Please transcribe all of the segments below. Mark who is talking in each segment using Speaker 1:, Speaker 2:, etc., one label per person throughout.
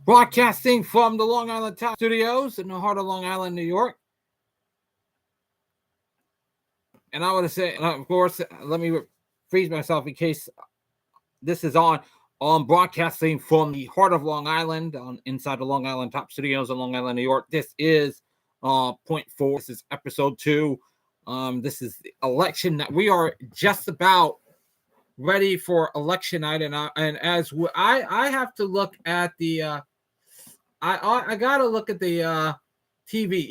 Speaker 1: Broadcasting from the Long Island Top Studios in the heart of Long Island, New York. And I want to say, of course, let me freeze myself in case this is on. Broadcasting from the heart of Long Island, inside the Long Island Top Studios in Long Island, New York. This is point 4. This is episode 2. This is the election that we are just about ready for election night, and I have to look at the I gotta look at the TV.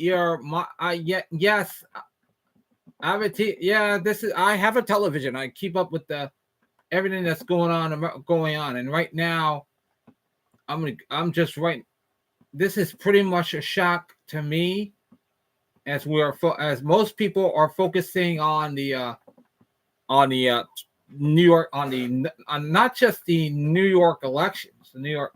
Speaker 1: Yes, I have I have a television. I keep up with the everything that's going on, and right now I'm just right. This is pretty much a shock to me, as as most people are focusing on the New York, on not just the New York elections, the New York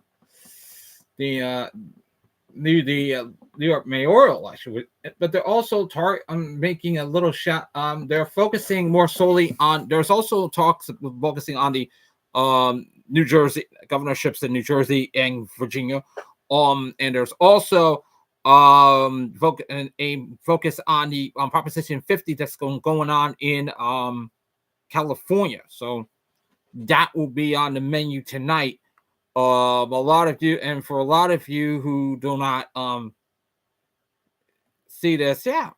Speaker 1: mayoral election, but they're also making a little shot. They're focusing more solely on. There's also talks of focusing on the New Jersey governorships in New Jersey and Virginia. And there's also a focus on the Proposition 50 that's going on in California. So that will be on the menu tonight. A lot of you, and for a lot of you who do not see this, you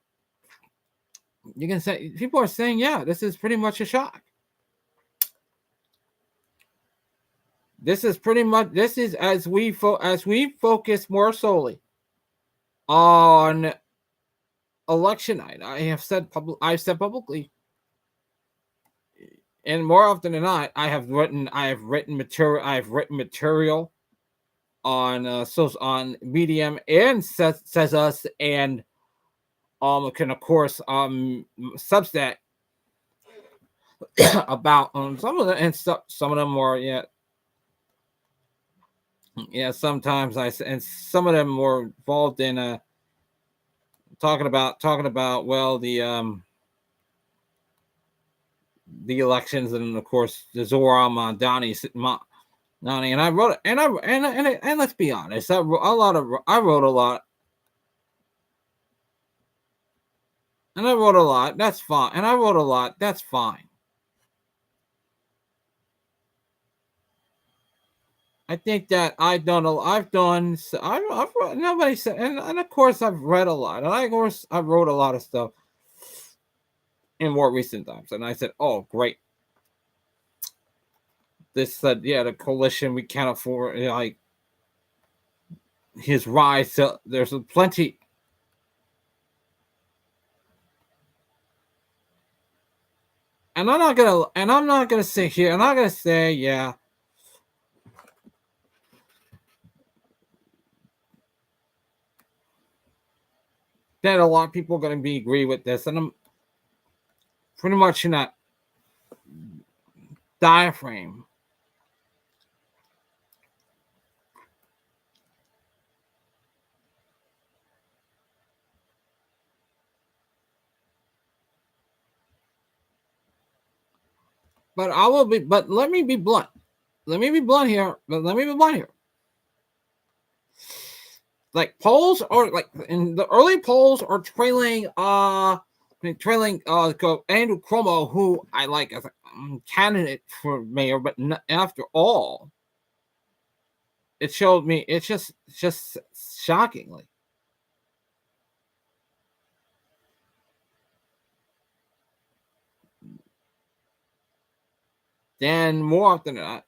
Speaker 1: can say, people are saying, this is pretty much a shock. This is as we focus more solely on election night. I've said publicly, and more often than not, I have written material on on Medium and says us, and can of course Substack about some of them, and some of them were sometimes and some of them were involved in talking about the elections, and of course the Zohran Mamdani, and I wrote and let's be honest, I wrote a lot, and I wrote a lot. That's fine, and I wrote a lot. That's fine. I think that I've nobody said, and of course I've read a lot, and I wrote a lot of stuff in more recent times, and I said, oh great, this said, the coalition, we can't afford his rise. So there's plenty. And I'm not gonna sit here. I'm not gonna say, that a lot of people are going to agree with this, and I'm pretty much in that diaphragm. But let me be blunt. Here. Like polls are in the early polls are trailing Andrew Cuomo, who I like as a candidate for mayor, but after all, it showed me it's just shockingly. Then more often than not,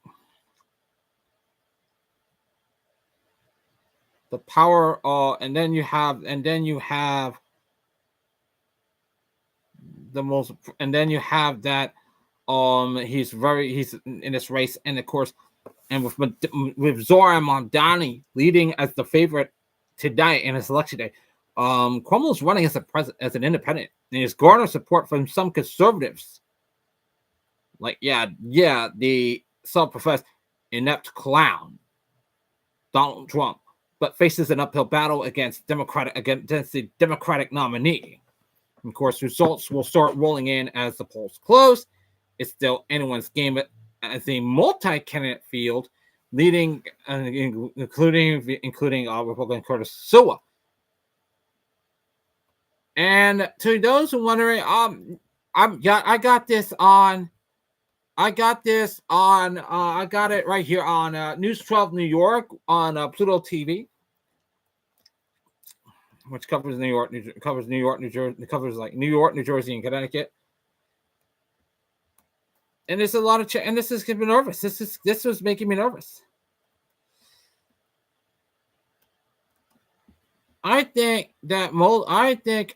Speaker 1: the power, and then you have the most, and then you have that he's in this race, and of course, and with Zohran Mamdani leading as the favorite today in his election day, Cuomo's running as an independent, and he's garnered support from some conservatives, like the self-professed inept clown Donald Trump, but faces an uphill battle against the Democratic nominee. Of course, results will start rolling in as the polls close. It's still anyone's game as a multi-candidate field leading, including Republican Curtis Sewell. And to those who are wondering, I got it right here on News 12 New York on Pluto TV, which covers New York, New Jersey, covers like New York, New Jersey, and Connecticut. And there's a lot of and this is getting me nervous. This was making me nervous. I think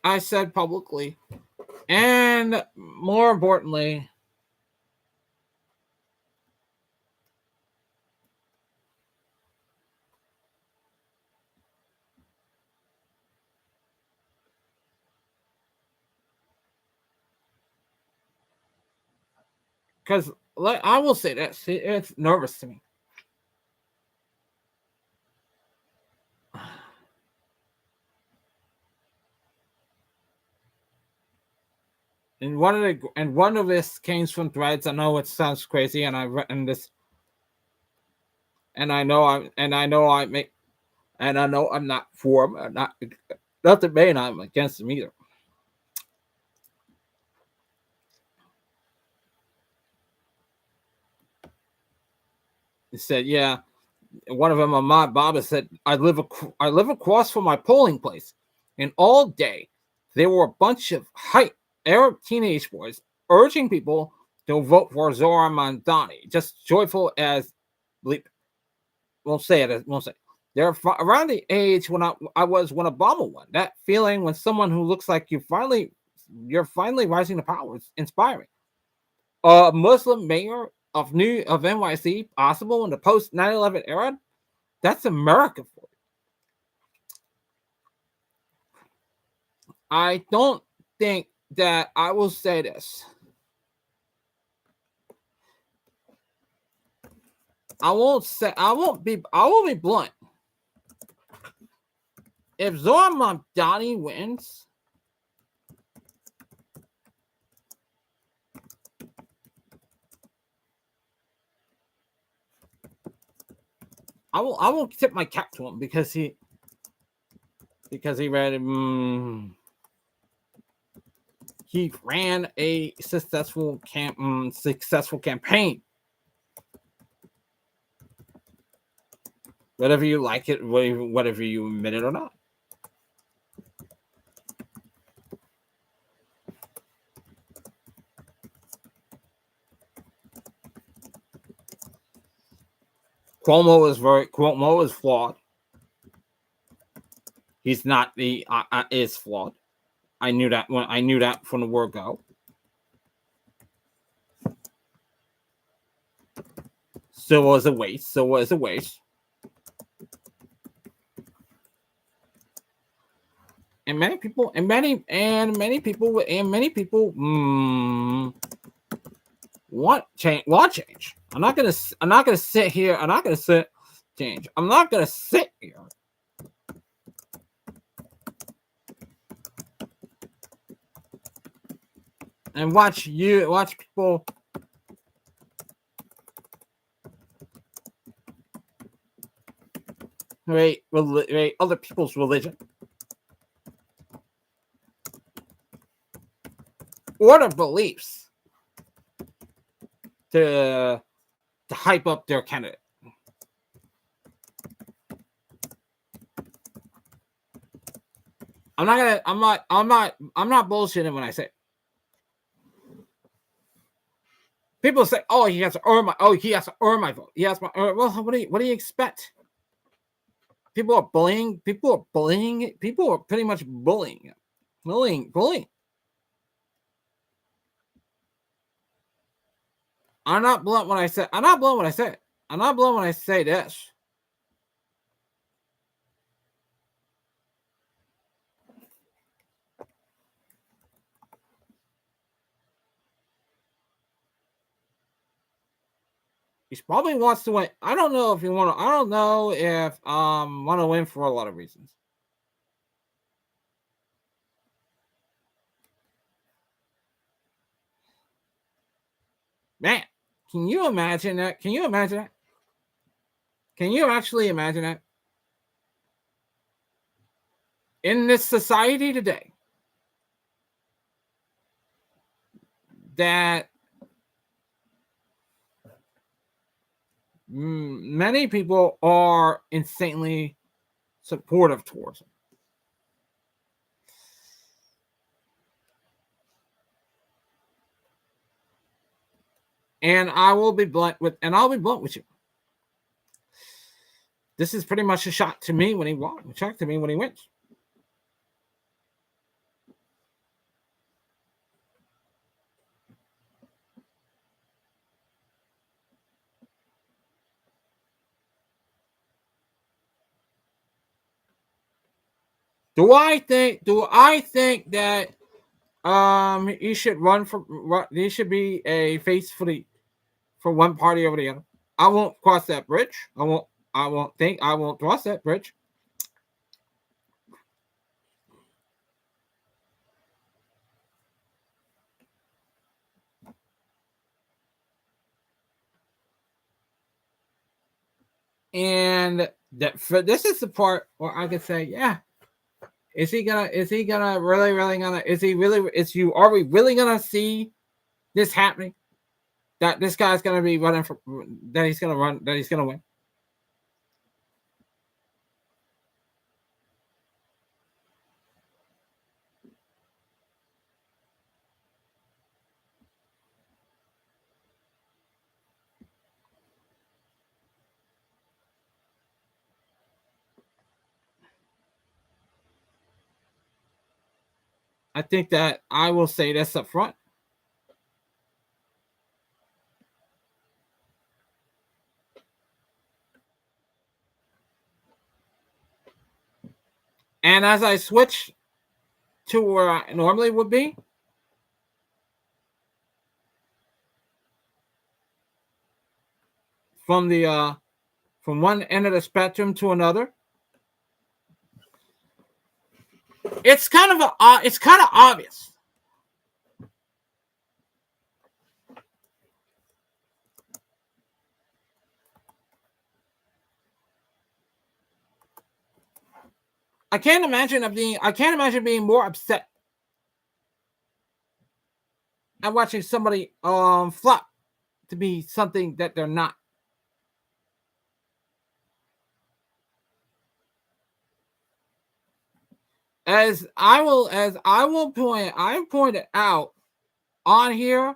Speaker 1: I said publicly, and more importantly, because I will say this, it's nervous to me. And one of this came from Threads. I know it sounds crazy, and I've written this, and I know I'm not for them, not the main. I'm against them either. He said, "Yeah." One of them, Ahmad Baba, said, I live across from my polling place, and all day there were a bunch of hype Arab teenage boys urging people to vote for Zohran Mamdani, just joyful as bleep. Won't say it. Won't say. They're around the age when I was when Obama won. That feeling when someone who looks like you're finally rising to power is inspiring. A Muslim mayor of NYC possible in the post 9/11 era. That's America for you. I don't think that I will say this. I will be blunt. If Zohran Mamdani wins, I will tip my cap to him because he he ran a successful campaign. Whether you like it, whatever you admit it or not. Cuomo is flawed. He's not is flawed. I knew that from the word go. So was a waste. And many people want change. I'm not gonna sit here. I'm not gonna sit change. I'm not gonna sit here and watch people rate other people's religion or their beliefs to hype up their candidate. I'm not bullshitting when I say it. People say, "Oh, he has to earn my vote. He has my well, what do you expect?" People are bullying. People are pretty much bullying. I'm not blunt when I say this. He probably wants to win. I don't know if want to win for a lot of reasons. Man, can you imagine that? Can you actually imagine that? In this society today, that many people are insanely supportive towards him. And I'll be blunt with you. This is pretty much a shot to me when he won. A shot to me when he wins. Do I think that he should run for he should be a face for one party over the other? I won't cross that bridge. I won't cross that bridge. And this is the part where I could say, yeah, are we really gonna see this happening? That this guy's gonna be running for that he's gonna win. I think that I will say this up front. And as I switch to where I normally would be, from one end of the spectrum to another, it's kind of obvious. I can't imagine being more upset at watching somebody flop to be something that they're not. As I pointed out on here,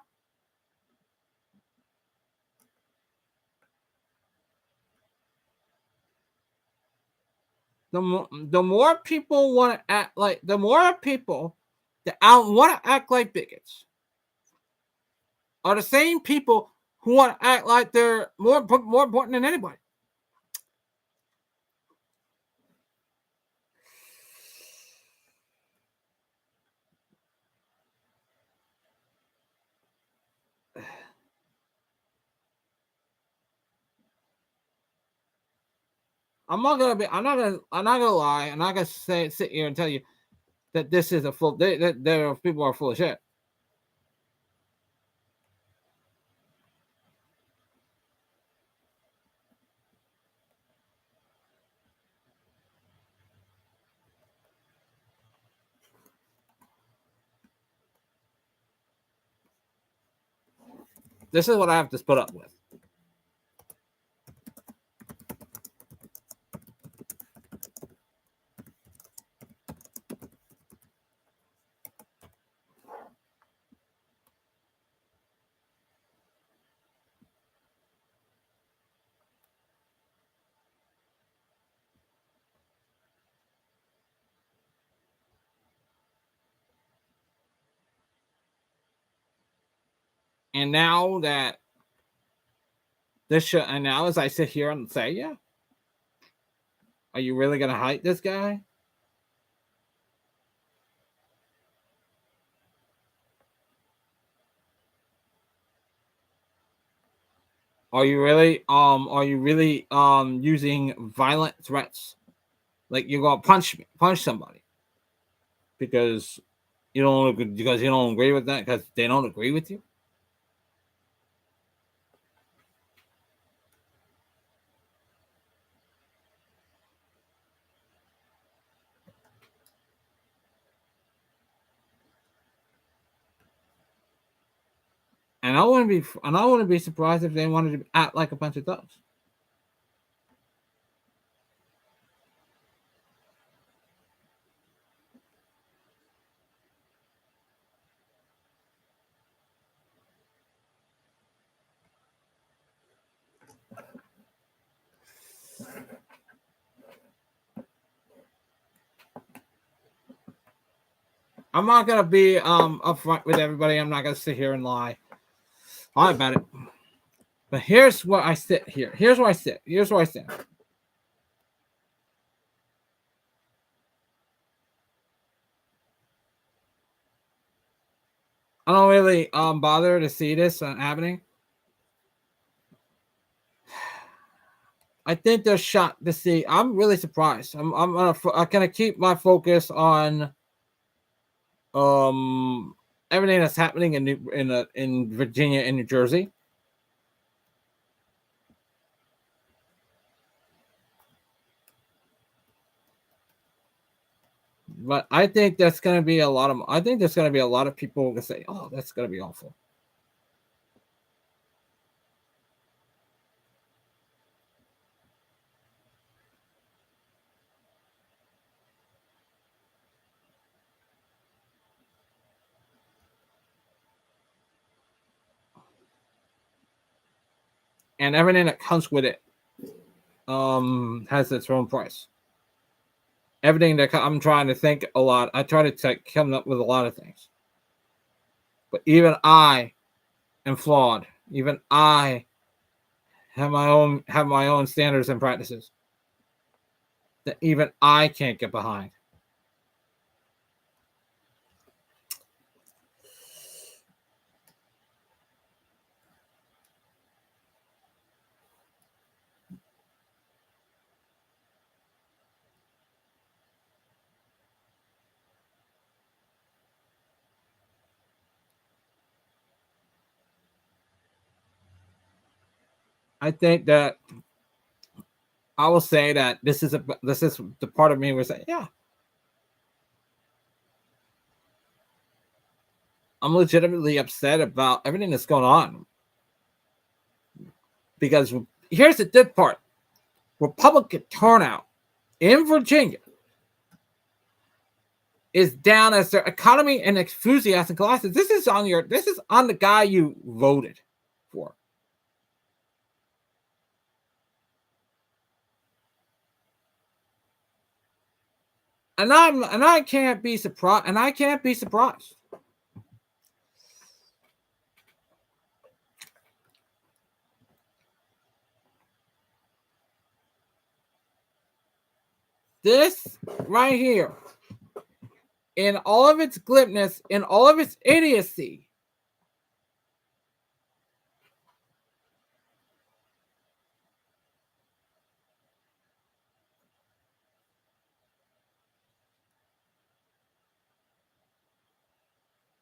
Speaker 1: the more people want to act like the more people that want to act like bigots are the same people who want to act like they're more important than anybody. I'm not gonna lie. I'm not gonna sit here and tell you that this is a full. There people are full of shit. This is what I have to put up with. And now that and now as I sit here and say, yeah, are you really gonna hype this guy? Are you really using violent threats? Like you're gonna punch somebody because you don't agree with that because they don't agree with you? And I wouldn't be surprised if they wanted to act like a bunch of thugs. I'm not gonna be upfront with everybody. I'm not gonna sit here and lie about it. But here's where I sit here. Here's where I sit. Here's where I sit. I don't really bother to see this happening. I think they're shocked to see. I'm really surprised. I'm gonna keep my focus on everything that's happening in Virginia and New Jersey. But I think that's going to be a lot of. I think there's going to be a lot of people who say, "Oh, that's going to be awful." And everything that comes with it has its own price. Everything that I'm trying to think a lot. I try to come up with a lot of things, but even I am flawed. Even I have my own standards and practices that even I can't get behind. I think that I will say that this is the part of me where say, yeah, I'm legitimately upset about everything that's going on. Because here's the good part. Republican turnout in Virginia is down as their economy and enthusiasm collapses. This is on the guy you voted for. And I can't be surprised. And I can't be surprised. This right here, in all of its glibness, in all of its idiocy,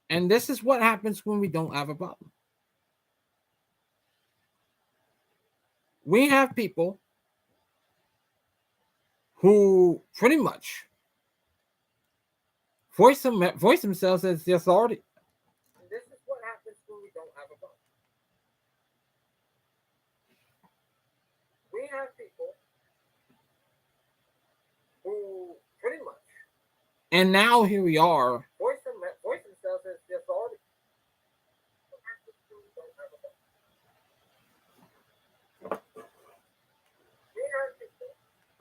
Speaker 1: and this is what happens when we don't have a problem. We have people who pretty much voice themselves as the authority. And this is what happens when we don't have a vote. We have people who pretty much. And now here we are. Voice themselves as the authority.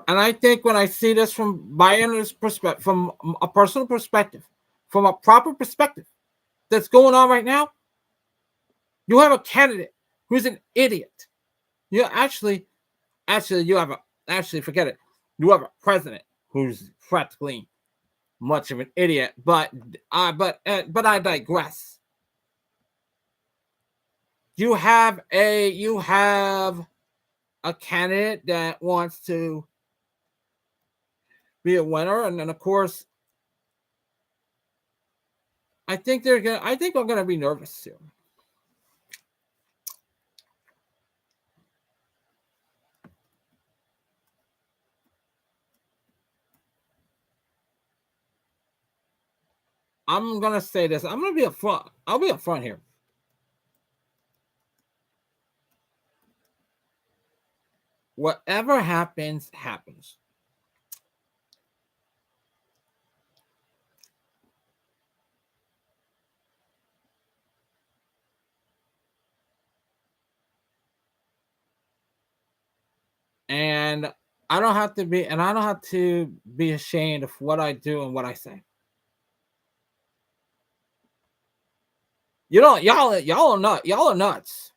Speaker 1: And I think when I see this from my perspective, from a personal perspective, from a proper perspective that's going on right now, you have a candidate who's an idiot. You actually you have forget it. You have a president who's practically much of an idiot. But I digress. You have a candidate that wants to be a winner, and then of course, I think I'm gonna be nervous too. I'm gonna say this. I'm gonna be upfront. I'll be upfront here. Whatever happens, happens. And I don't have to be ashamed of what I do and what I say. You know, y'all are nuts.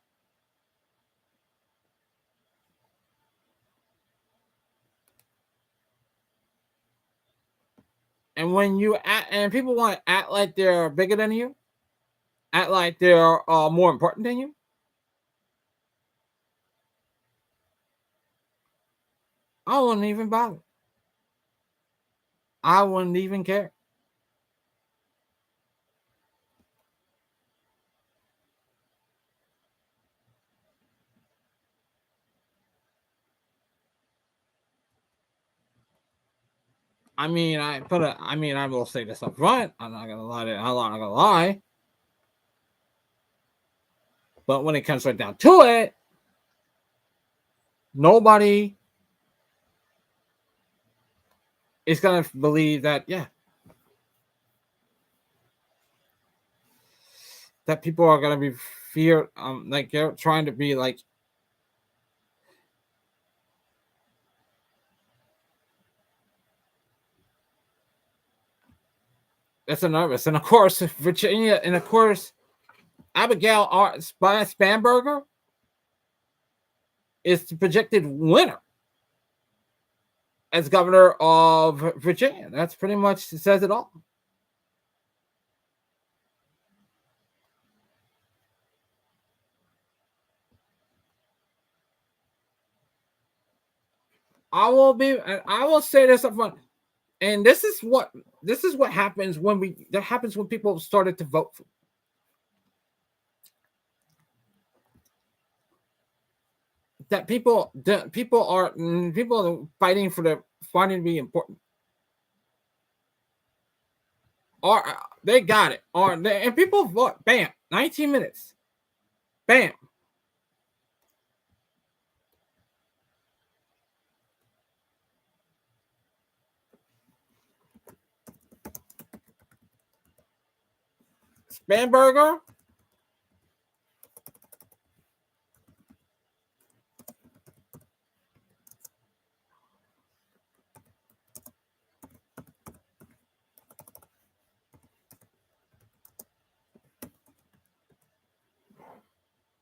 Speaker 1: And when you act, and people want to act like they're bigger than you, act like they're more important than you, I wouldn't even bother. I wouldn't even care. I will say this up front. I'm not gonna lie. I'm not gonna lie. But when it comes right down to it, nobody is gonna believe that. Yeah, that people are gonna be fear. Like they're trying to be like. That's a nervous, and of course Virginia, and of course Abigail Spanberger is the projected winner as governor of Virginia. That's pretty much says it all. I will say this up front, and this is what happens that happens when people started to vote for. People are fighting for the fighting to be important. Or they got it. And people vote. Bam, 19 minutes. Bam. Spanberger.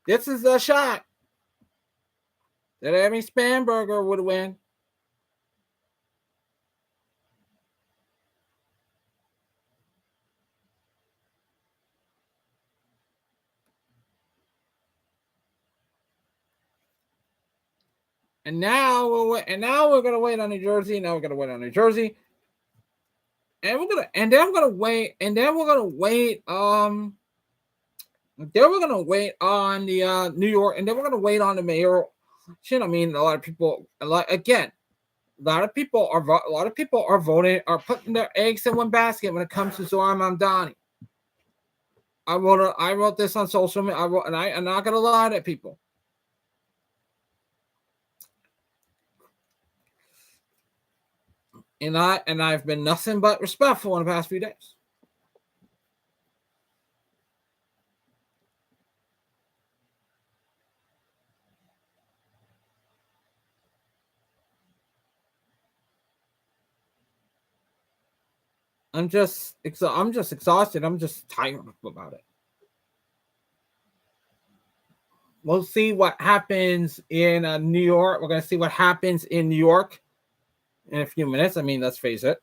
Speaker 1: This is a shot that Amy Spanberger would win. And now we're gonna wait on New Jersey. Now we're gonna wait on New Jersey. And then we're gonna wait. Then we're gonna wait on the New York, and then we're gonna wait on the mayor. Shit, I mean, a lot of people, a lot of people are voting, are putting their eggs in one basket when it comes to Zohran Mamdani. I wrote this on social media. I'm not gonna lie to people. And I've been nothing but respectful in the past few days. I'm just exhausted. I'm just tired about it. We'll see what happens in New York. We're gonna see what happens in New York in a few minutes. I mean, let's face it.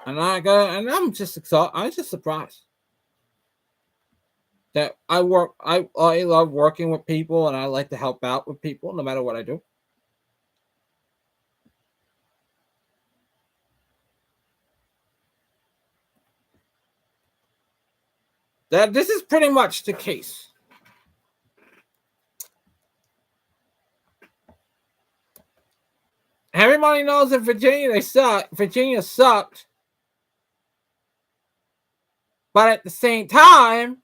Speaker 1: And I'm just exhausted. I'm just surprised that I love working with people, and I like to help out with people no matter what I do. that this is pretty much the case. Everybody knows in Virginia they suck. Virginia sucked. But at the same time,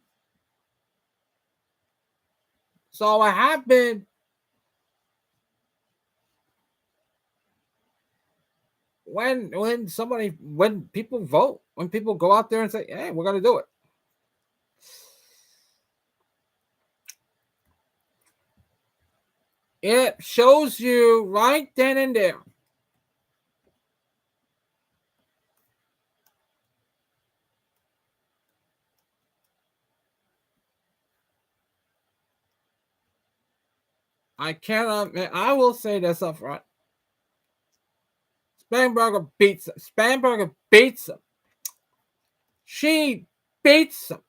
Speaker 1: so what happened when people vote, when people go out there and say, hey, we're gonna do it. It shows you right then and there. I cannot. I will say this up front. Spanberger beats him. Spanberger beats him. She beats him.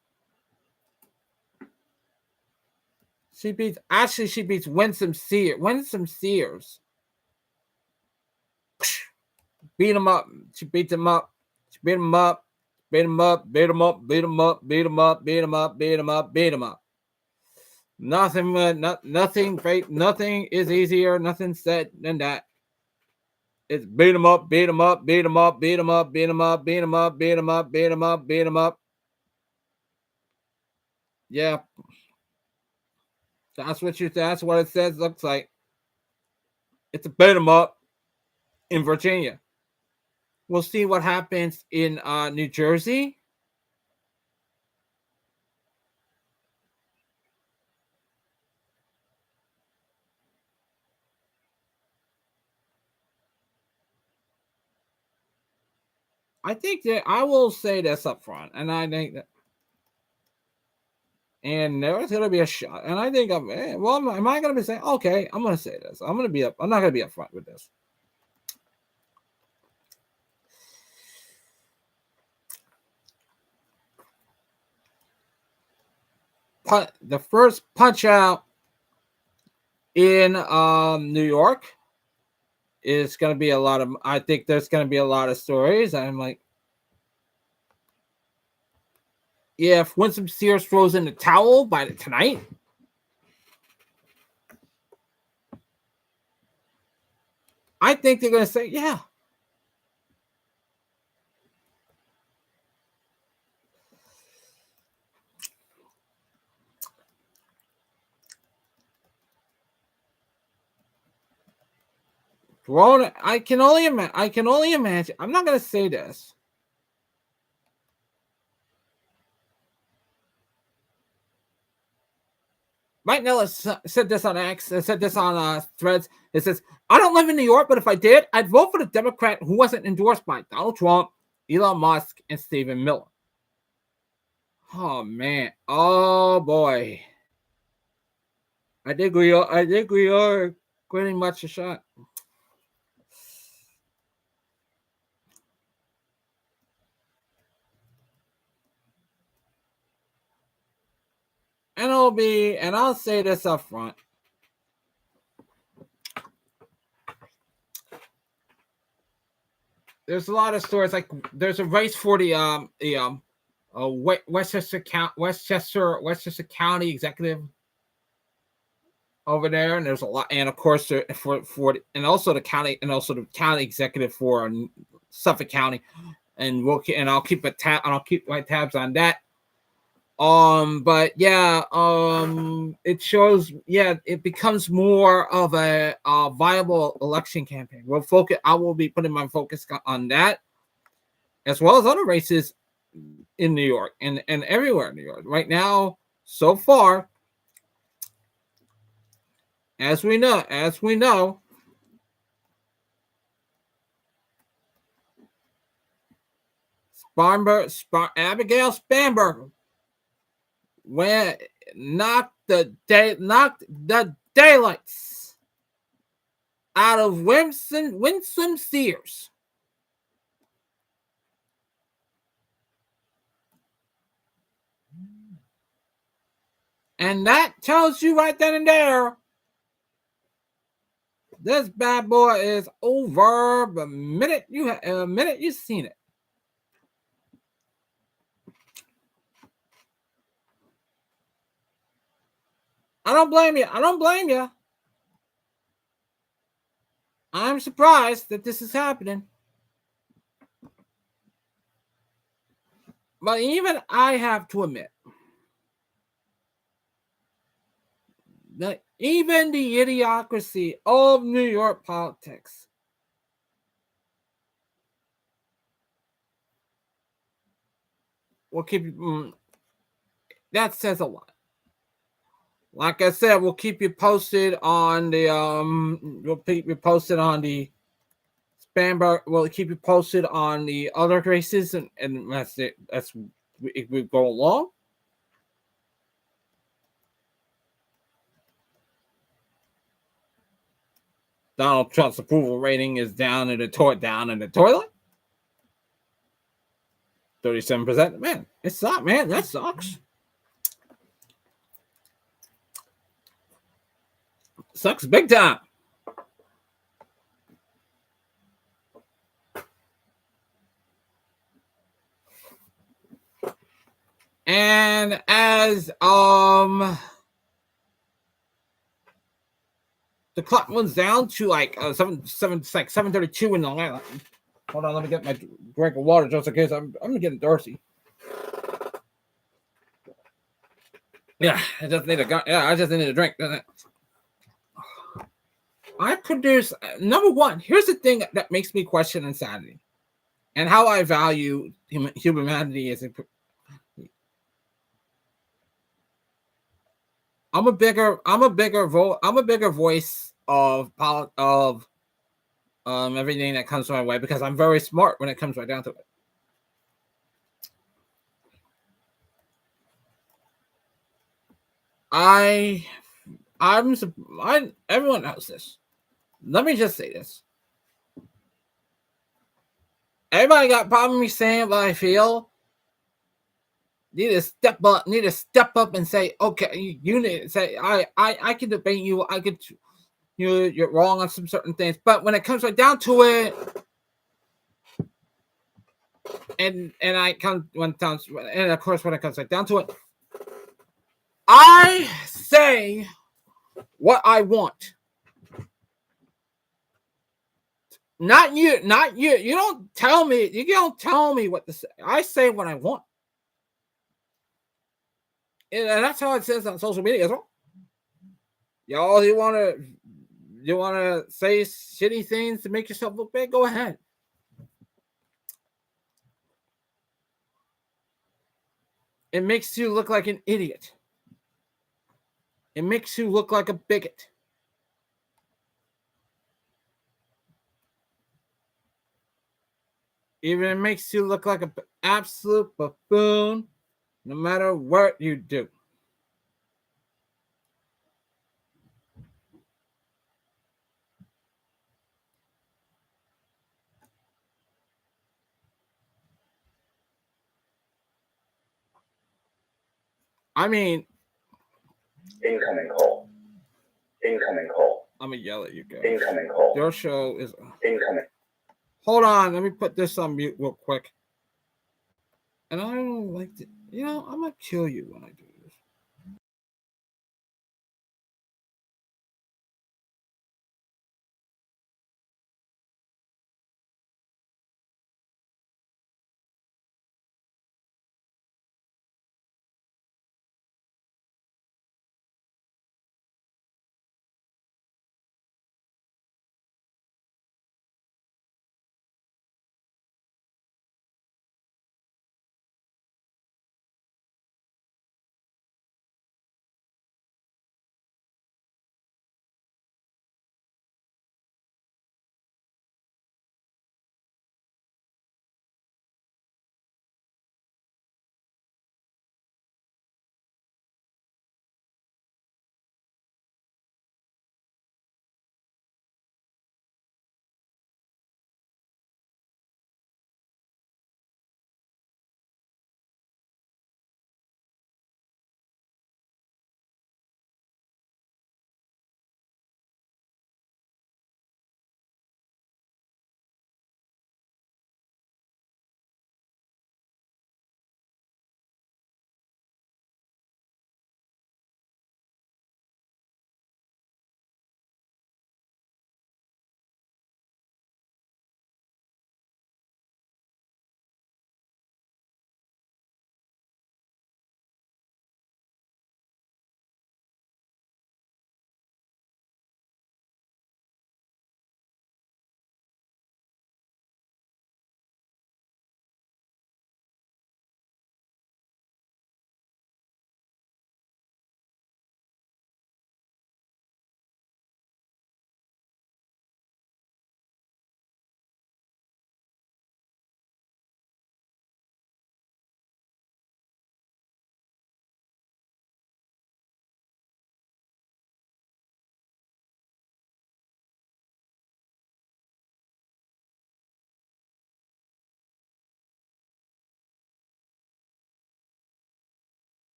Speaker 1: She beats Winsome Sears. Winsome Sears. Beat him up. She beats him up. She beat him up. Beat him up. Beat him up. Beat him up. Beat him up. Beat him up. Beat him up. Beat him up. Nothing. Nothing is easier. Nothing said than that. It's beat him up. Beat him up. Beat him up. Beat him up. Beat him up. Beat him up. Beat him up. Beat him up. Beat him up. Yeah. That's what it says. Looks like it's a beat 'em up in Virginia. We'll see what happens in New Jersey. I think that I will say this up front, and I think that, and there's going to be a shot, and I think am I going to be saying, okay, I'm going to say this. I'm not going to be upfront with this. The first Punch Out in New York is going to be I think there's going to be a lot of stories. I'm like, yeah, if Winsome Sears throws in the towel by tonight, I think they're going to say, yeah. I can only imagine. I'm not going to say this. Mike Nellis said this on X. Said this on Threads. It says, I don't live in New York, but if I did, I'd vote for the Democrat who wasn't endorsed by Donald Trump, Elon Musk, and Stephen Miller. Oh, man. Oh, boy. I think we are pretty much a shot. And I'll say this up front. There's a lot of stories, like there's a race for the Westchester County executive over there, and there's a lot, and of course and also the county executive for Suffolk County, and I'll keep my tabs on that. But yeah, it shows, it becomes more of a viable election campaign. I will be putting my focus on that, as well as other races in New York and everywhere in New York. Right now, so far, as we know, Abigail Spanberger knocked the daylights out of Winsome Sears. And that tells you right then and there, this bad boy is over the minute you've seen it. I don't blame you. I don't blame you. I'm surprised that this is happening. But even I have to admit that even the idiocracy of New York politics will keep you. That says a lot. Like I said, we'll keep you posted on the we'll keep you posted on the Spanberg. We'll keep you posted on the other races, and that's it. That's if we go along. Donald Trump's approval rating is down in the toilet. 37%. Man, it sucks, man. That sucks. Sucks big time. And as the clock runs down to like 7:32 in Long Island. Hold on, let me get my drink of water just in case I'm getting thirsty. Yeah, I just need a drink. I produce number one. Here's the thing that makes me question insanity and how I value humanity as a. I'm a bigger voice of everything that comes my way because I'm very smart when it comes right down to it. Everyone knows this. Let me just say this. Everybody got problem with me saying what I feel. Need to step up and say, okay, you need to say, I can debate you. I could, you're wrong on some certain things. But when it comes right down to it, and of course when it comes right down to it, I say what I want. Not you. You don't tell me. You don't tell me what to say. I say what I want. And that's how it says on social media as well. Y'all, you wanna say shitty things to make yourself look bad? Go ahead. It makes you look like an idiot. It makes you look like a bigot. Even it makes you look like an absolute buffoon, no matter what you do. I mean,
Speaker 2: incoming call. Incoming call.
Speaker 1: I'm gonna yell at you guys.
Speaker 2: Incoming call.
Speaker 1: Your show is
Speaker 2: incoming.
Speaker 1: Hold on, let me put this on mute real quick. And I don't like to, I'm gonna kill you when I do this.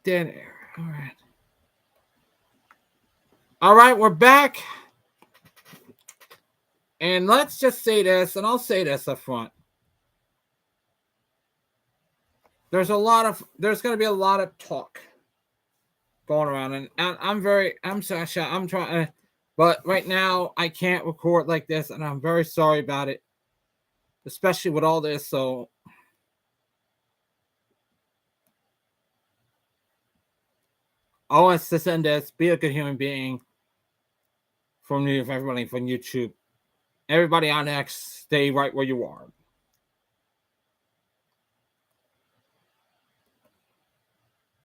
Speaker 1: Dead air. All right. All right, we're back. And let's just say this, and I'll say this up front. There's going to be a lot of talk going around, and I'm sorry, I'm trying, but right now I can't record like this, and I'm very sorry about it, especially with all this. So I want to send this, be a good human being from everybody from YouTube. Everybody on X, stay right where you are.